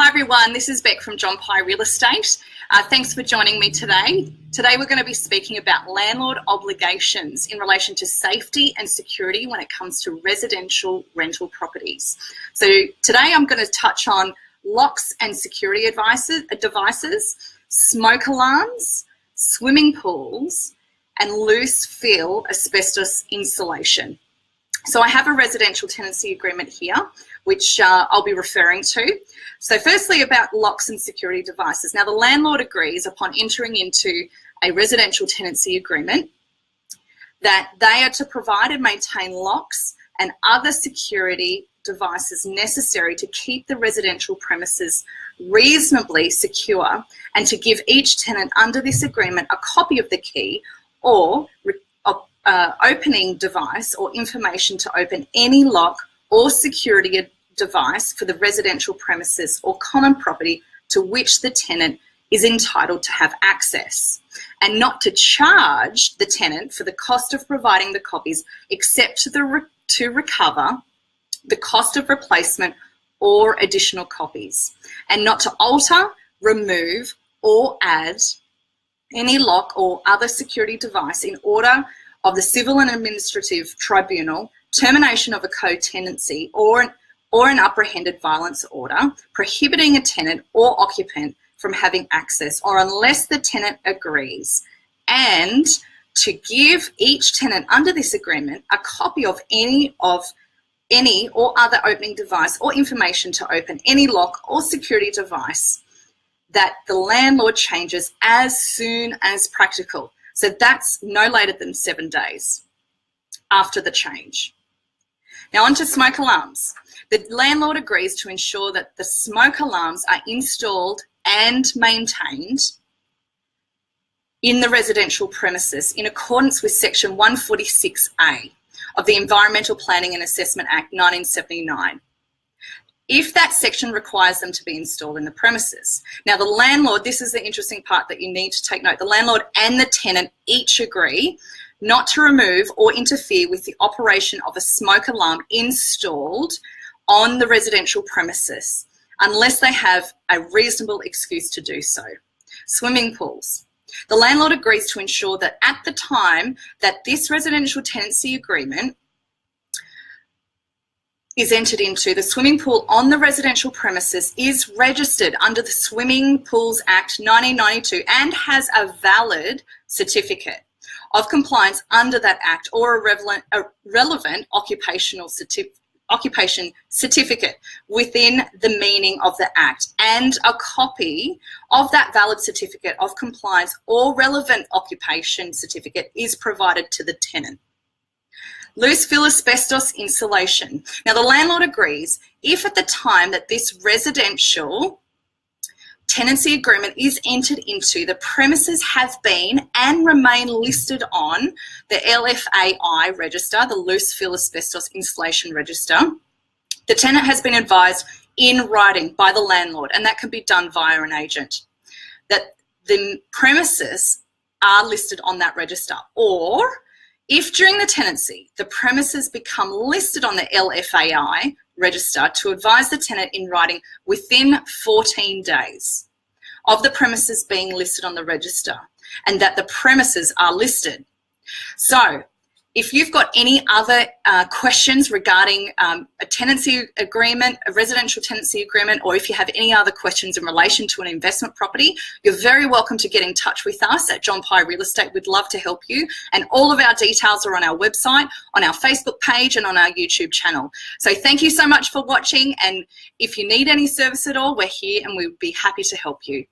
Hi everyone, this is Beck from John Pye Real Estate. Thanks for joining me today. Today we're going to be speaking about landlord obligations in relation to safety and security when it comes to residential rental properties. So today I'm going to touch on locks and security devices, smoke alarms, swimming pools, and loose fill asbestos insulation. So I have a residential tenancy agreement here, which I'll be referring to. So firstly, about locks and security devices. Now, the landlord agrees upon entering into a residential tenancy agreement that they are to provide and maintain locks and other security devices necessary to keep the residential premises reasonably secure, and to give each tenant under this agreement a copy of the key or opening device or information to open any lock or security device for the residential premises or common property to which the tenant is entitled to have access, and not to charge the tenant for the cost of providing the copies except to recover the cost of replacement or additional copies, and not to alter, remove or add any lock or other security device in order of the Civil and Administrative Tribunal, termination of a co-tenancy or an apprehended violence order, prohibiting a tenant or occupant from having access, or unless the tenant agrees, and to give each tenant under this agreement a copy of any or other opening device or information to open any lock or security device that the landlord changes as soon as practical. So that's no later than 7 days after the change. Now on to smoke alarms. The landlord agrees to ensure that the smoke alarms are installed and maintained in the residential premises in accordance with Section 146A of the Environmental Planning and Assessment Act 1979. If that section requires them to be installed in the premises. Now the landlord, this is the interesting part that you need to take note, the landlord and the tenant each agree not to remove or interfere with the operation of a smoke alarm installed on the residential premises unless they have a reasonable excuse to do so. Swimming pools. The landlord agrees to ensure that at the time that this residential tenancy agreement is entered into, the swimming pool on the residential premises is registered under the Swimming Pools Act 1992 and has a valid certificate of compliance under that act, or a relevant occupation certificate within the meaning of the act, and a copy of that valid certificate of compliance or relevant occupation certificate is provided to the tenant. Loose fill asbestos insulation. Now the landlord agrees if at the time that this residential tenancy agreement is entered into, the premises have been and remain listed on the LFAI register, the loose fill asbestos insulation register, the tenant has been advised in writing by the landlord, and that can be done via an agent, that the premises are listed on that register. Or if during the tenancy the premises become listed on the LFAI register, to advise the tenant in writing within 14 days of the premises being listed on the register, and that the premises are listed. So if you've got any other questions regarding a tenancy agreement, a residential tenancy agreement, or if you have any other questions in relation to an investment property, you're very welcome to get in touch with us at John Pye Real Estate. We'd love to help you. And all of our details are on our website, on our Facebook page, and on our YouTube channel. So thank you so much for watching. And if you need any service at all, we're here and we'd be happy to help you.